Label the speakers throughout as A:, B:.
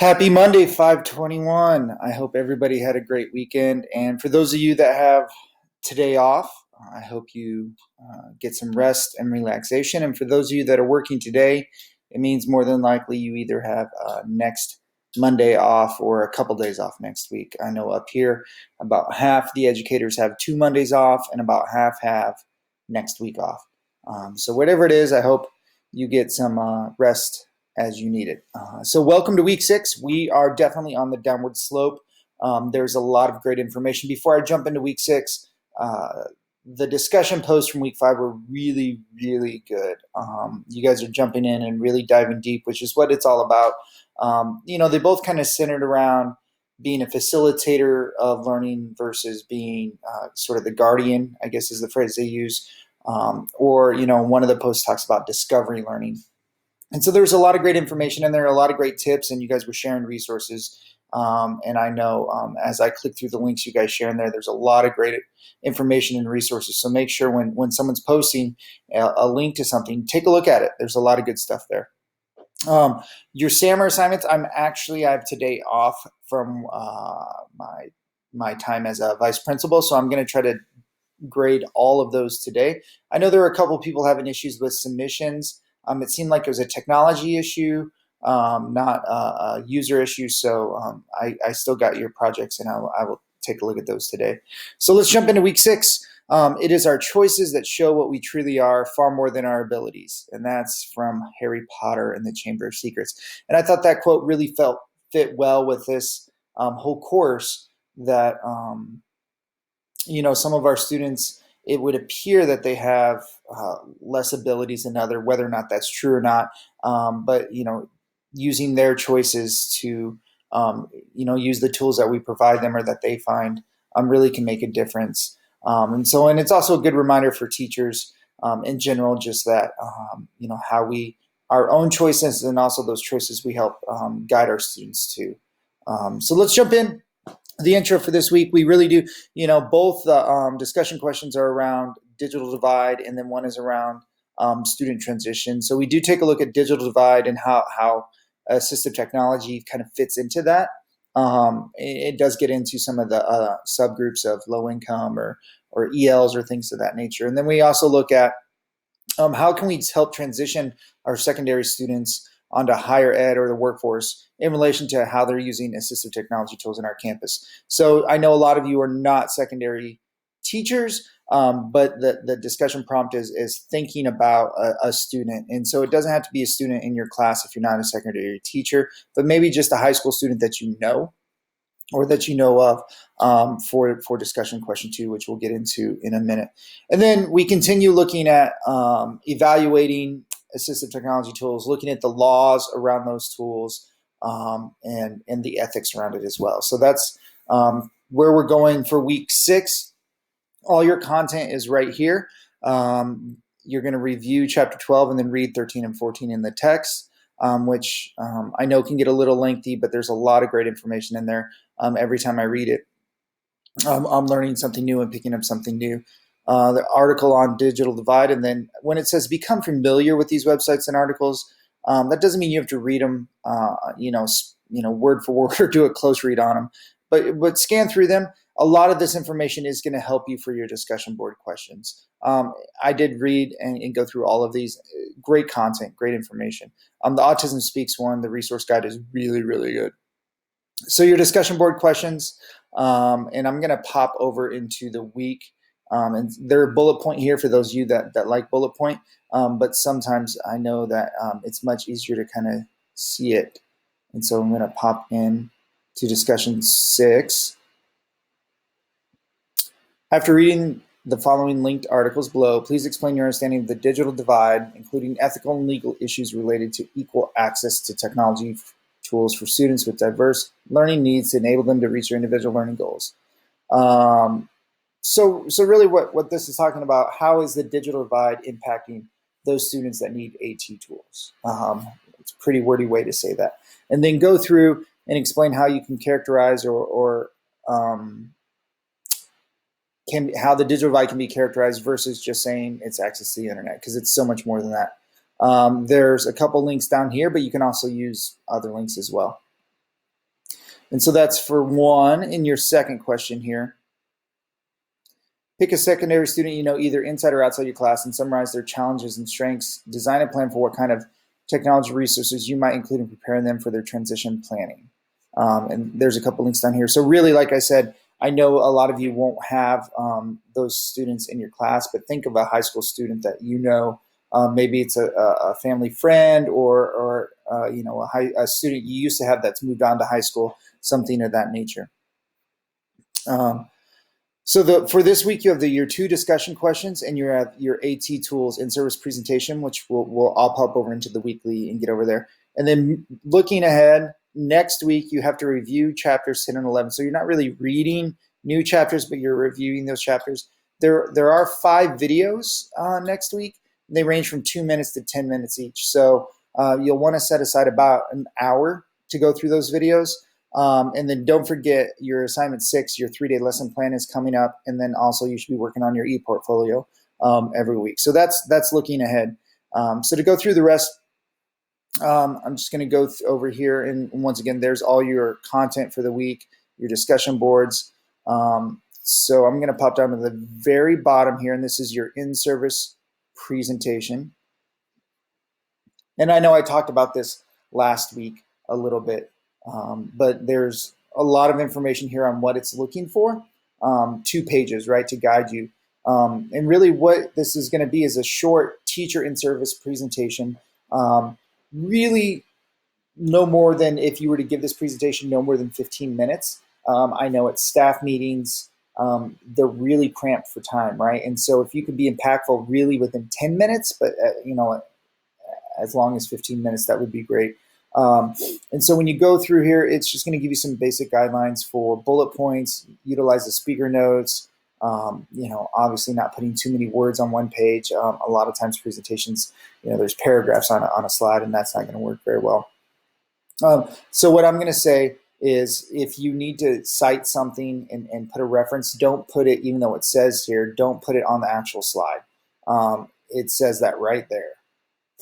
A: Happy Monday, 521. I hope everybody had a great weekend. And for those of you that have today off, I hope you get some rest and relaxation. And for those of you that are working today, it means more than likely you either have next Monday off or a couple days off next week. I know up here, about half the educators have 2 Mondays off, and about half have next week off. So, whatever it is, I hope you get some rest as you need it. So welcome to week 6. We are definitely on the downward slope. There's a lot of great information. Before I jump into week 6, the discussion posts from week 5 were really, really good. You guys are jumping in and really diving deep, which is what it's all about. They both kind of centered around being a facilitator of learning versus being sort of the guardian, I guess is the phrase they use. One of the posts talks about discovery learning. And so there's a lot of great information in there, a lot of great tips, and you guys were sharing resources. And I know as I click through the links you guys share in there, there's a lot of great information and resources. So make sure when someone's posting a link to something, take a look at it. There's a lot of good stuff there. Your SAMR assignments, I have today off from my time as a vice principal, so I'm going to try to grade all of those today. I know there are a couple of people having issues with submissions. It seemed like it was a technology issue, not a user issue. So I still got your projects, and I will take a look at those today. So let's jump into week 6. It is our choices that show what we truly are, far more than our abilities. And that's from Harry Potter and the Chamber of Secrets. And I thought that quote really fit well with this whole course that, some of our students, it would appear that they have less abilities than other, whether or not that's true or not. But using their choices to, use the tools that we provide them or that they find really can make a difference. And it's also a good reminder for teachers in general, just that, how our own choices and also those choices we help guide our students to. So let's jump in. The intro for this week, we really do, both discussion questions are around digital divide, and then one is around student transition. So we do take a look at digital divide and how assistive technology kind of fits into that. It does get into some of the subgroups of low income or ELs or things of that nature. And then we also look at how can we help transition our secondary students onto higher ed or the workforce in relation to how they're using assistive technology tools in our campus. So I know a lot of you are not secondary teachers, but the discussion prompt is thinking about a student. And so it doesn't have to be a student in your class if you're not a secondary teacher, but maybe just a high school student that you know or that you know of for discussion question 2, which we'll get into in a minute. And then we continue looking at evaluating assistive technology tools, looking at the laws around those tools, and the ethics around it as well. So that's where we're going for week 6. All your content is right here. You're going to review chapter 12 and then read 13 and 14 in the text, which I know can get a little lengthy, but there's a lot of great information in there. Every time I read it, I'm learning something new and picking up something new. The article on digital divide, and then when it says become familiar with these websites and articles, that doesn't mean you have to read them, word for word or do a close read on them, but scan through them. A lot of this information is going to help you for your discussion board questions. I did read and go through all of these. Great content, great information. The Autism Speaks one, the resource guide, is really, really good. So your discussion board questions, and I'm going to pop over into the week. And there are bullet point here for those of you that like bullet point, but sometimes I know that it's much easier to kind of see it. And so I'm going to pop in to discussion 6. After reading the following linked articles below, please explain your understanding of the digital divide, including ethical and legal issues related to equal access to technology tools for students with diverse learning needs to enable them to reach their individual learning goals. So really what this is talking about, how is the digital divide impacting those students that need AT tools? It's a pretty wordy way to say that. And then go through and explain how you can characterize how the digital divide can be characterized versus just saying it's access to the internet, because it's so much more than that. There's a couple links down here, but you can also use other links as well. And so that's for one. In your second question here, pick a secondary student you know either inside or outside your class and summarize their challenges and strengths. Design a plan for what kind of technology resources you might include in preparing them for their transition planning. And there's a couple links down here. So really, like I said, I know a lot of you won't have those students in your class, but think of a high school student that you know. Maybe it's a family friend or you know a student you used to have that's moved on to high school, something of that nature. Um, so for this week, you have your two discussion questions and you have your AT tools in-service presentation, which I'll pop over into the weekly and get over there. And then looking ahead, next week, you have to review chapters 10 and 11. So you're not really reading new chapters, but you're reviewing those chapters. There are 5 videos next week. They range from 2 minutes to 10 minutes each. So you'll want to set aside about an hour to go through those videos. And then don't forget your assignment 6, your 3-day lesson plan is coming up. And then also you should be working on your e-portfolio every week. So that's looking ahead. So to go through the rest, I'm just going to go over here. And once again, there's all your content for the week, your discussion boards. So I'm going to pop down to the very bottom here. And this is your in-service presentation. And I know I talked about this last week a little bit. But there's a lot of information here on what it's looking for. 2 pages, right, to guide you. And really what this is going to be is a short teacher in-service presentation. Really no more than, if you were to give this presentation, no more than 15 minutes. I know at staff meetings, they're really cramped for time, right? And so if you could be impactful really within 10 minutes, but you know, as long as 15 minutes, that would be great. And so when you go through here, it's just going to give you some basic guidelines for bullet points, utilize the speaker notes, you know, obviously not putting too many words on one page. A lot of times presentations, you know, there's paragraphs on a slide, and that's not going to work very well. So what I'm going to say is, if you need to cite something and put a reference, don't put it, even though it says here, don't put it on the actual slide. It says that right there.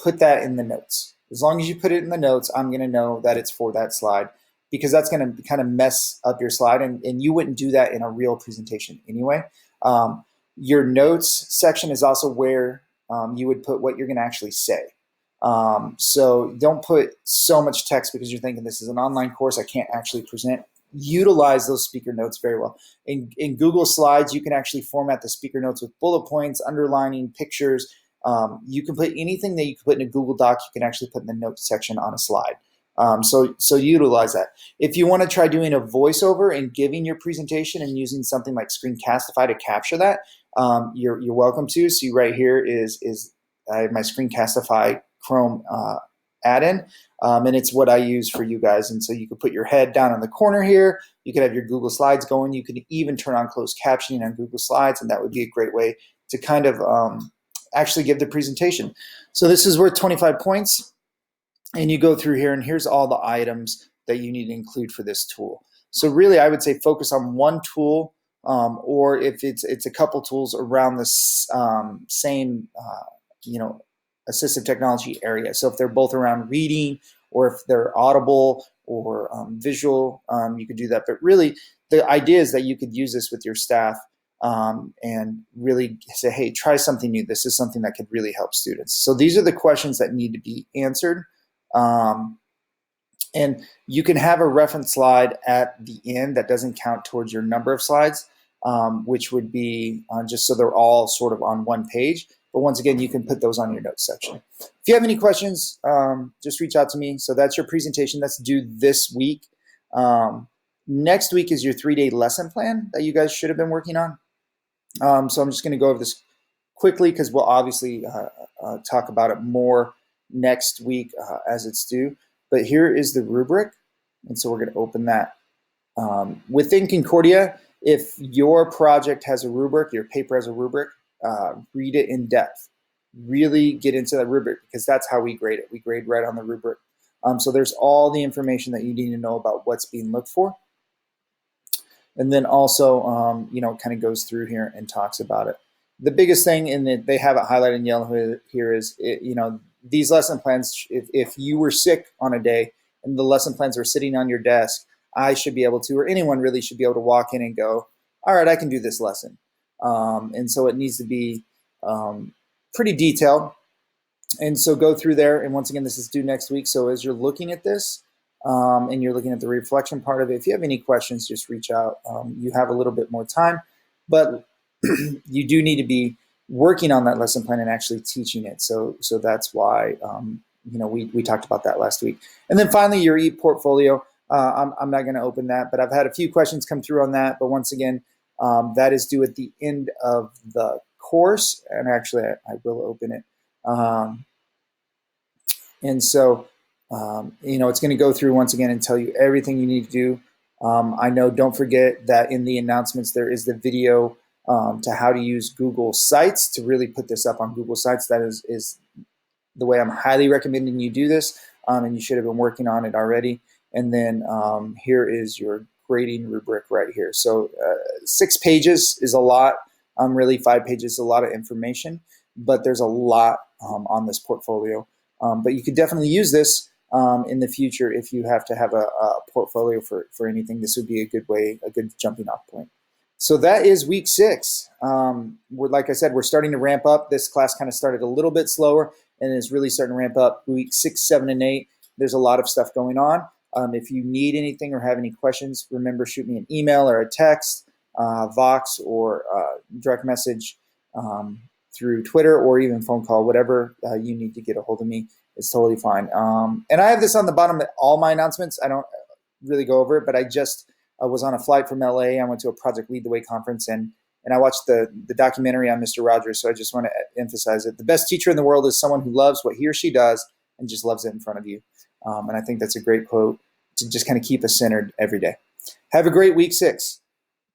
A: Put that in the notes. As long as you put it in the notes, I'm going to know that it's for that slide, because that's going to kind of mess up your slide, and you wouldn't do that in a real presentation anyway. Your notes section is also where you would put what you're going to actually say. So don't put so much text because you're thinking this is an online course, I can't actually present. Utilize those speaker notes very well. In Google Slides, you can actually format the speaker notes with bullet points, underlining, pictures. You can put anything that you can put in a Google Doc, you can actually put in the notes section on a slide. So utilize that. If you want to try doing a voiceover and giving your presentation and using something like Screencastify to capture that, you're welcome to. See, right here is I have my Screencastify Chrome add-in, and it's what I use for you guys. And so you can put your head down in the corner here. You could have your Google Slides going. You can even turn on closed captioning on Google Slides, and that would be a great way to kind of actually give the presentation. So this is worth 25 points. And you go through here, and here's all the items that you need to include for this tool. So really, I would say focus on one tool, or if it's a couple tools around this same, you know, assistive technology area. So if they're both around reading, or if they're audible or visual, you could do that. But really, the idea is that you could use this with your staff and really say, hey, try something new. This is something that could really help students. So these are the questions that need to be answered. And you can have a reference slide at the end that doesn't count towards your number of slides, which would be just so they're all sort of on one page. But once again, you can put those on your notes section. If you have any questions, just reach out to me. So that's your presentation. That's due this week. Next week is your 3-day lesson plan that you guys should have been working on. So I'm just going to go over this quickly because we'll obviously talk about it more next week as it's due. But here is the rubric. And so we're going to open that. Within Concordia, if your project has a rubric, your paper has a rubric, read it in depth. Really get into that rubric, because that's how we grade it. We grade right on the rubric. So there's all the information that you need to know about what's being looked for. And then also, you know, kind of goes through here and talks about it. The biggest thing, and they have it highlighted in yellow here, is, you know, these lesson plans, if you were sick on a day and the lesson plans were sitting on your desk, I should be able to, or anyone really should be able to walk in and go, all right, I can do this lesson. And so it needs to be pretty detailed. And so go through there. And once again, this is due next week. So as you're looking at this and you're looking at the reflection part of it, if you have any questions, just reach out. You have a little bit more time, but you do need to be working on that lesson plan and actually teaching it. So that's why we talked about that last week. And then finally, your e-portfolio. I'm not going to open that, but I've had a few questions come through on that. But once again, that is due at the end of the course. And actually, I will open it. And so, it's going to go through once again and tell you everything you need to do. I know, don't forget that in the announcements, there is the video to how to use Google Sites to really put this up on Google Sites. That is the way I'm highly recommending you do this. And you should have been working on it already. And then here is your grading rubric right here. So 6 pages is a lot. Really 5 pages is a lot of information, but there's a lot on this portfolio. But you could definitely use this in the future if you have to have a portfolio for anything. This would be a good jumping off point. So that is week 6. Like I said, we're starting to ramp up. This class kind of started a little bit slower and is really starting to ramp up. Week 6, 7, and 8, there's a lot of stuff going on. If you need anything or have any questions, remember, shoot me an email or a text, Vox, or direct message through Twitter or even phone call. Whatever you need to get a hold of me is totally fine. And I have this on the bottom of all my announcements. I don't really go over it, but I just was on a flight from LA. I went to a Project Lead the Way conference, and I watched the documentary on Mr. Rogers. So I just want to emphasize it. The best teacher in the world is someone who loves what he or she does and just loves it in front of you. And I think that's a great quote to just kind of keep us centered every day. Have a great week 6.